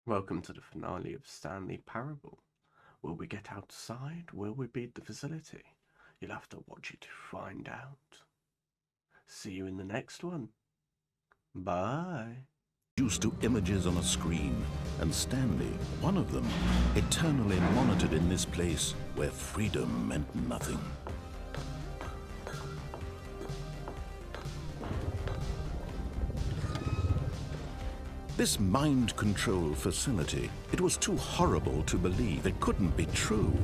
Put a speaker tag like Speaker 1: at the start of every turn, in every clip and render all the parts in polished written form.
Speaker 1: Welcome to the finale of Stanley Parable. Will we get outside? Will we beat the facility? You'll have to watch it to find out. See you in the next one. Bye.
Speaker 2: Used to images on a screen, and Stanley, one of them, eternally monitored in this place where freedom meant nothing. This mind control facility, it was too horrible to believe. It couldn't be true.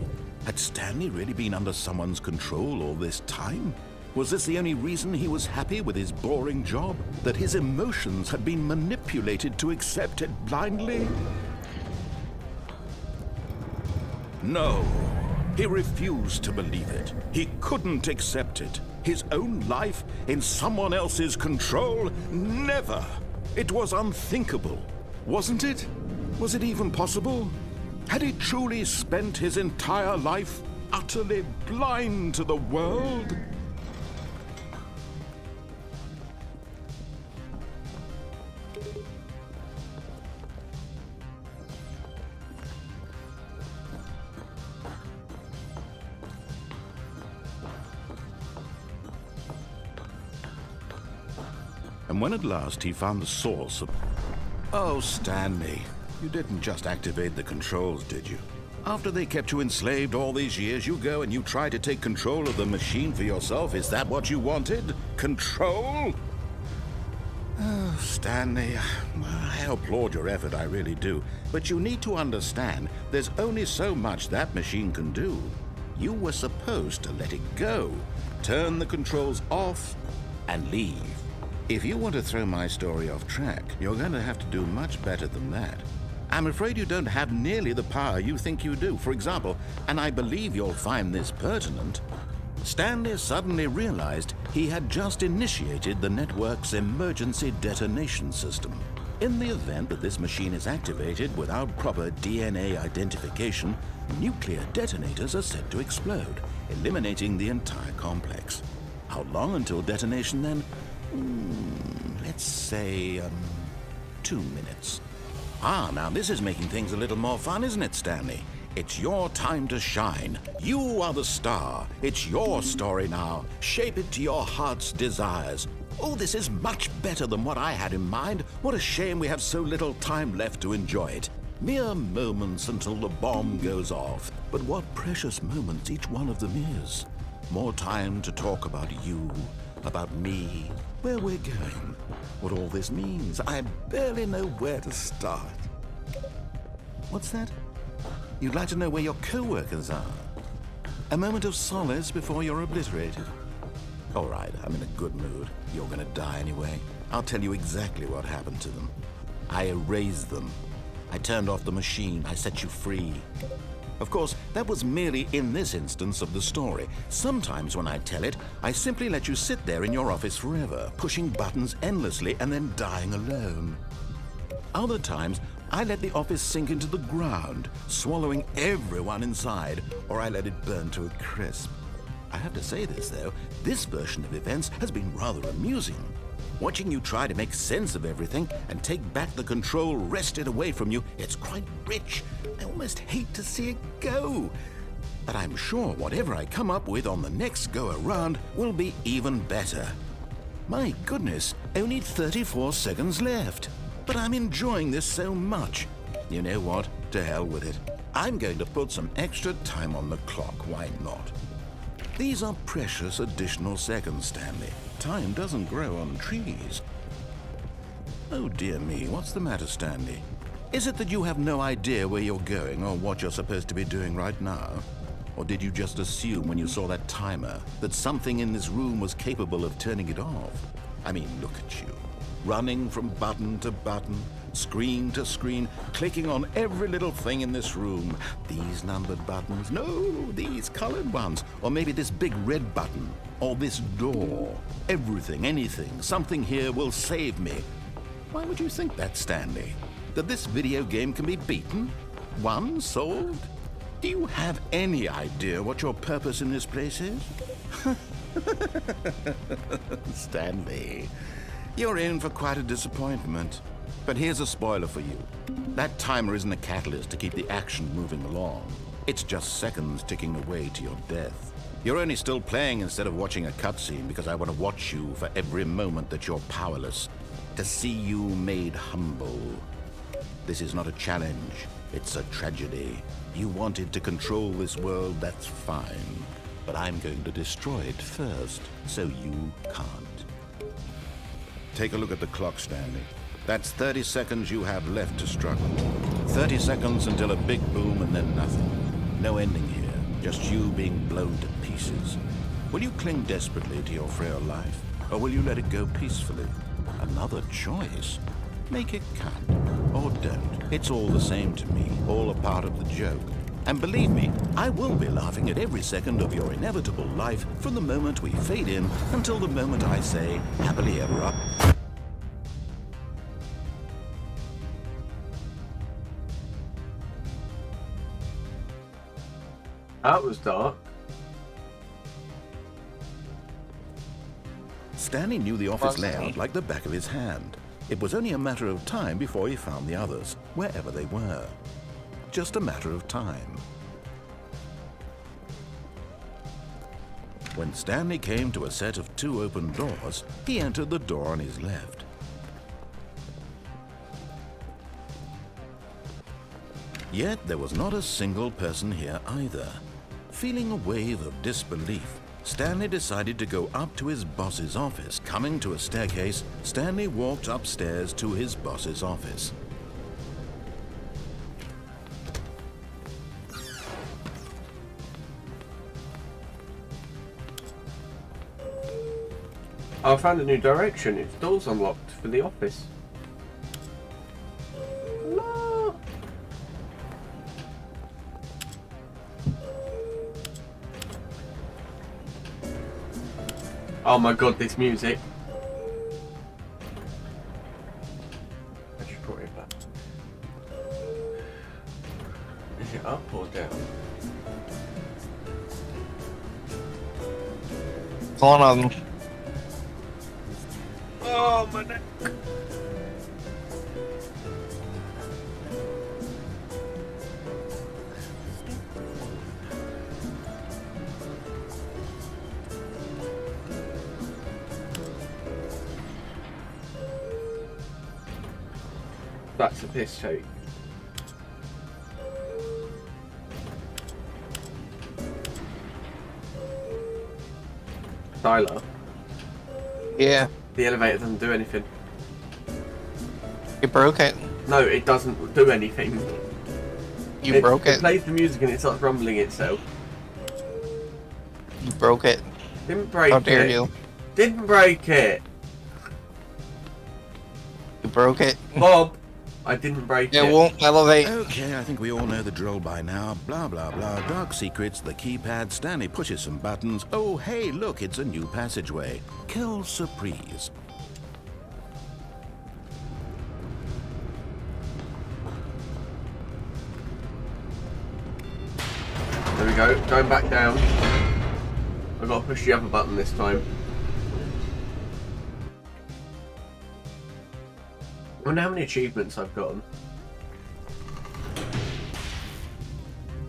Speaker 2: Had Stanley really been under someone's control all this time? Was this the only reason he was happy with his boring job? That his emotions had been manipulated to accept it blindly? No, he refused to believe it. He couldn't accept it. His own life in someone else's control? Never! It was unthinkable, wasn't it? Was it even possible? Had he truly spent his entire life utterly blind to the world? And when at last he found the source of... Oh, Stanley, you didn't just activate the controls, did you? After they kept you enslaved all these years, you go and you try to take control of the machine for yourself. Is that what you wanted? Control? Oh, Stanley, I applaud your effort, I really do. But you need to understand, there's only so much that machine can do. You were supposed to let it go, turn the controls off, and leave. If you want to throw my story off track, you're going to have to do much better than that. I'm afraid you don't have nearly the power you think you do. For example, and I believe you'll find this pertinent, Stanley suddenly realized he had just initiated the network's emergency detonation system. In the event that this machine is activated without proper DNA identification, nuclear detonators are set to explode, eliminating the entire complex. How long until detonation then? Let's say, 2 minutes. Now this is making things a little more fun, isn't it, Stanley? It's your time to shine. You are the star. It's your story now. Shape it to your heart's desires. Oh, this is much better than what I had in mind. What a shame we have so little time left to enjoy it. Mere moments until the bomb goes off. But what precious moments each one of them is. More time to talk about you, about me, where we're going, what all this means. I barely know where to start. What's that? You'd like to know where your co-workers are? A moment of solace before you're obliterated. All right, I'm in a good mood. You're gonna die anyway. I'll tell you exactly what happened to them. I erased them. I turned off the machine. I set you free. Of course, that was merely in this instance of the story. Sometimes when I tell it, I simply let you sit there in your office forever, pushing buttons endlessly and then dying alone. Other times, I let the office sink into the ground, swallowing everyone inside, or I let it burn to a crisp. I have to say this, though, this version of events has been rather amusing. Watching you try to make sense of everything and take back the control wrested away from you, it's quite rich. I almost hate to see it go. But I'm sure whatever I come up with on the next go-around will be even better. My goodness, only 34 seconds left. But I'm enjoying this so much. You know what? To hell with it. I'm going to put some extra time on the clock, why not? These are precious additional seconds, Stanley. Time doesn't grow on trees. Oh dear me, what's the matter, Stanley? Is it that you have no idea where you're going or what you're supposed to be doing right now? Or did you just assume when you saw that timer that something in this room was capable of turning it off? I mean, look at you. Running from button to button, screen to screen, clicking on every little thing in this room. These numbered buttons, no, these colored ones. Or maybe this big red button, or this door. Everything, anything, something here will save me. Why would you think that, Stanley? That this video game can be beaten? Won? Solved? Do you have any idea what your purpose in this place is? Stanley, you're in for quite a disappointment. But here's a spoiler for you. That timer isn't a catalyst to keep the action moving along. It's just seconds ticking away to your death. You're only still playing instead of watching a cutscene because I want to watch you for every moment that you're powerless. To see you made humble. This is not a challenge. It's a tragedy. You wanted to control this world, that's fine. But I'm going to destroy it first, so you can't. Take a look at the clock, Stanley. That's 30 seconds you have left to struggle. 30 seconds until a big boom and then nothing. No ending here, just you being blown to pieces. Will you cling desperately to your frail life, or will you let it go peacefully? Another choice. Make it count, or don't. It's all the same to me, all a part of the joke. And believe me, I will be laughing at every second of your inevitable life from the moment we fade in until the moment I say, happily ever up.
Speaker 1: That was dark.
Speaker 2: Stanley knew the office layout like the back of his hand. It was only a matter of time before he found the others, wherever they were. Just a matter of time. When Stanley came to a set of 2 open doors, he entered the door on his left. Yet there was not a single person here either. Feeling a wave of disbelief, Stanley decided to go up to his boss's office. Coming to a staircase, Stanley walked upstairs to his boss's office.
Speaker 1: I found a new direction. Its door's unlocked for the office. No. Oh my god, this music. I should put it back. Is it up or down?
Speaker 3: One of them.
Speaker 1: Oh, my neck. That's a piss take. Tyler.
Speaker 3: Yeah,
Speaker 1: The elevator doesn't do anything.
Speaker 3: you broke it.
Speaker 1: No, it doesn't do anything.
Speaker 3: You broke
Speaker 1: It
Speaker 3: it.
Speaker 1: plays the music and it starts rumbling itself.
Speaker 3: You broke it.
Speaker 1: Didn't break it.
Speaker 3: How dare you?
Speaker 1: Didn't break it.
Speaker 3: You broke it.
Speaker 1: Bob, I didn't break it.
Speaker 3: It won't elevate.
Speaker 2: Okay, I think we all know the drill by now. Blah, blah, blah. Dark secrets, the keypad. Stanley pushes some buttons. Oh, hey, look, it's a new passageway. Kill surprise.
Speaker 1: There we go. Going back down. I've got to push the other button this time. I wonder how many achievements I've gotten.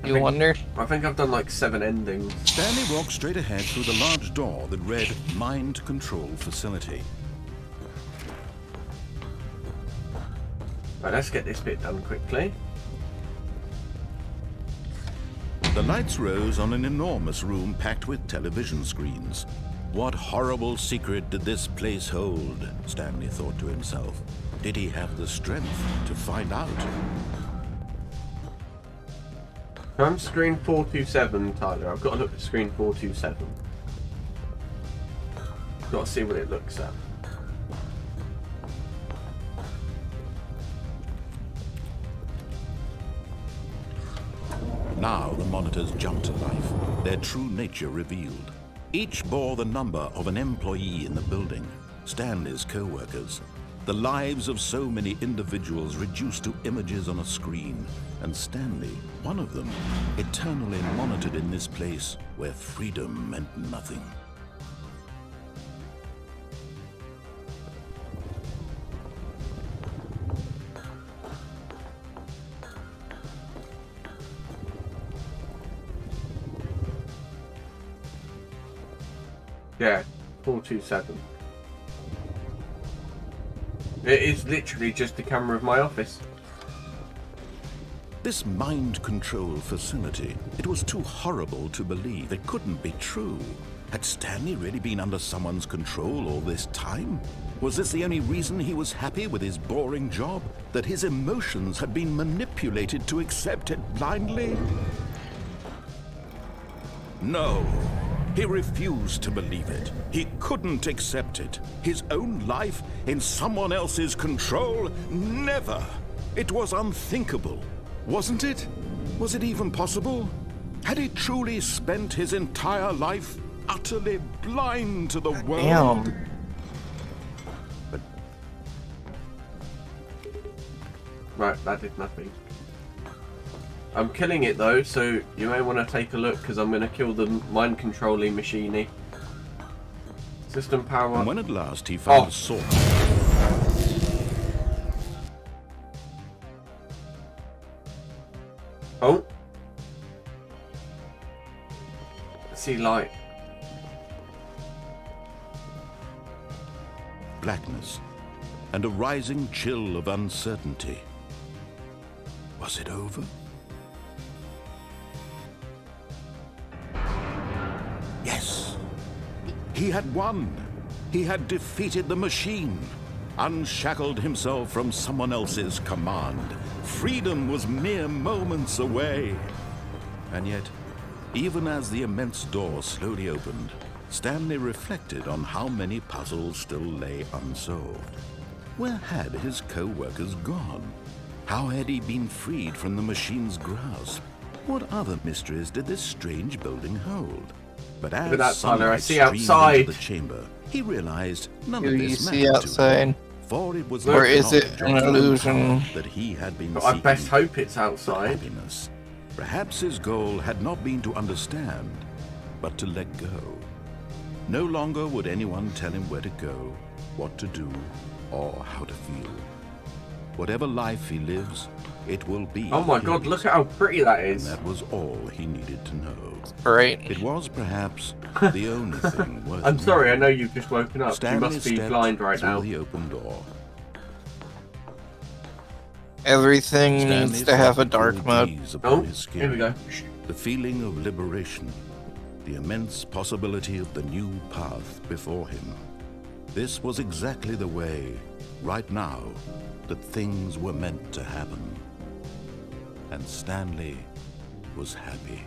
Speaker 3: You wonder?
Speaker 1: I think I've done like 7 endings.
Speaker 2: Stanley walked straight ahead through the large door that read Mind Control Facility.
Speaker 1: Right, let's get this bit done quickly.
Speaker 2: The lights rose on an enormous room packed with television screens. What horrible secret did this place hold? Stanley thought to himself. Did he have the strength to find out?
Speaker 1: I'm screen 427, Tyler. I've got to look at screen 427. Got to see what it looks at.
Speaker 2: Now the monitors jumped to life, their true nature revealed. Each bore the number of an employee in the building, Stanley's co-workers. The lives of so many individuals reduced to images on a screen, and Stanley, one of them, eternally monitored in this place where freedom meant nothing.
Speaker 1: Yeah, 427. It is literally just the camera of my office.
Speaker 2: This mind control facility, it was too horrible to believe. It couldn't be true. Had Stanley really been under someone's control all this time? Was this the only reason he was happy with his boring job? That his emotions had been manipulated to accept it blindly? No. He refused to believe it. He couldn't accept it. His own life in someone else's control? Never. It was unthinkable. Wasn't it? Was it even possible? Had he truly spent his entire life utterly blind to the world?
Speaker 3: Damn.
Speaker 1: Right, that did nothing. I'm killing it though, so you may want to take a look because I'm going to kill the mind controlling machiney. System power.
Speaker 2: And when at last he found a source.
Speaker 1: Oh. I see light.
Speaker 2: Blackness and a rising chill of uncertainty. Was it over? Yes. He had won. He had defeated the machine, unshackled himself from someone else's command. Freedom was mere moments away. And yet, even as the immense door slowly opened, Stanley reflected on how many puzzles still lay unsolved. Where had his co-workers gone? How had he been freed from the machine's grasp? What other mysteries did this strange building hold? But as
Speaker 1: Look at that, Tyler, I
Speaker 2: sunlight
Speaker 1: see
Speaker 2: streamed
Speaker 1: outside.
Speaker 2: into the chamber, he realized none
Speaker 3: Do
Speaker 2: of
Speaker 3: you
Speaker 2: this
Speaker 3: see
Speaker 2: mattered
Speaker 3: outside?
Speaker 2: to him. For it was
Speaker 3: Or
Speaker 2: not
Speaker 3: is it
Speaker 2: knowledge
Speaker 3: an
Speaker 2: of the
Speaker 3: illusion?
Speaker 2: power that he had been
Speaker 1: I best
Speaker 2: seeking
Speaker 1: hope it's outside.
Speaker 2: happiness. Perhaps his goal had not been to understand, but to let go. No longer would anyone tell him where to go, what to do, or how to feel. Whatever life he lives, it will be
Speaker 1: Oh my god,
Speaker 2: his.
Speaker 1: look at how pretty that
Speaker 2: And
Speaker 1: is.
Speaker 2: that was all he needed to know.
Speaker 3: Right.
Speaker 2: It was perhaps the only thing worth
Speaker 1: I'm sorry, I
Speaker 2: knowing.
Speaker 1: know you've just woken up.
Speaker 2: Stanley
Speaker 1: You must be
Speaker 2: stepped
Speaker 1: blind right
Speaker 2: through
Speaker 1: now.
Speaker 2: the open door.
Speaker 3: Everything
Speaker 2: Stanley
Speaker 3: needs to have a
Speaker 2: felt the
Speaker 3: dark
Speaker 2: cool
Speaker 3: mode.
Speaker 2: breeze upon
Speaker 1: Oh,
Speaker 2: his skin.
Speaker 1: here we go.
Speaker 2: The feeling of liberation, the immense possibility of the new path before him. This was exactly the way, right now, that things were meant to happen. And Stanley was happy.